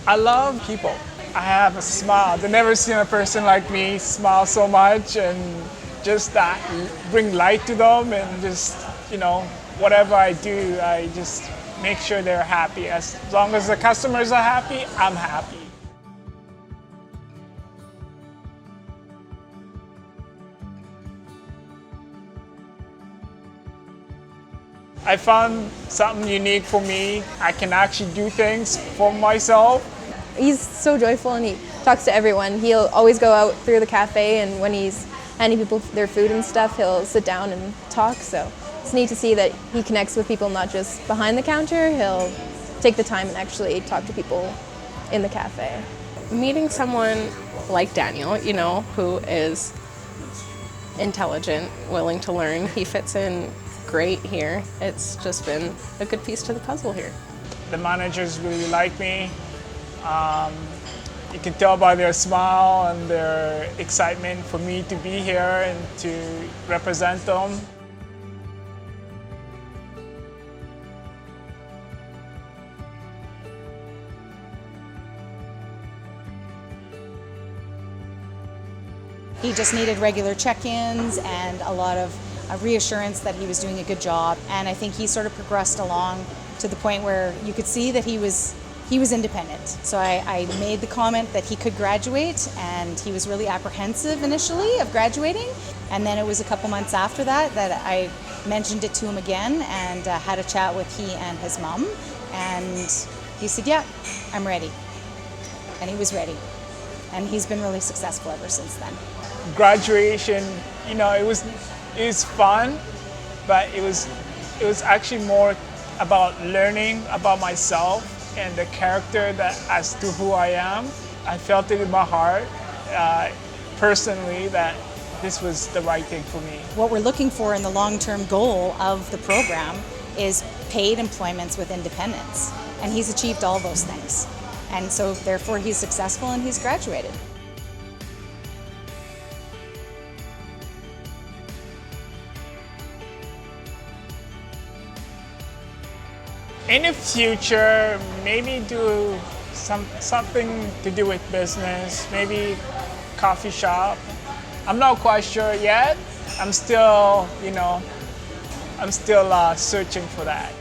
I love people. I have a smile. I've never seen a person like me smile so much, and just that bring light to them, and just, whatever I do, I just make sure they're happy. As long as the customers are happy, I'm happy. I found something unique for me. I can actually do things for myself. He's so joyful and he talks to everyone. He'll always go out through the cafe, and when he's handing people their food and stuff, he'll sit down and talk. So it's neat to see that he connects with people not just behind the counter. He'll take the time and actually talk to people in the cafe. Meeting someone like Daniel, who is intelligent, willing to learn, he fits in great here. It's just been a good piece to the puzzle here. The managers really like me. You can tell by their smile and their excitement for me to be here and to represent them. He just needed regular check-ins and a lot of reassurance that he was doing a good job. And I think he sort of progressed along to the point where you could see that he was independent. So I made the comment that he could graduate, and he was really apprehensive initially of graduating. And then it was a couple months after that I mentioned it to him again and had a chat with he and his mom. And he said, yeah, I'm ready. And he was ready. And he's been really successful ever since then. Graduation, it was fun, but it was actually more about learning about myself and the character as to who I am. I felt it in my heart, personally, that this was the right thing for me. What we're looking for in the long-term goal of the program is paid employments with independence. And he's achieved all those things. And so therefore he's successful and he's graduated. In the future, maybe do something to do with business, maybe coffee shop. I'm not quite sure yet. I'm still searching for that.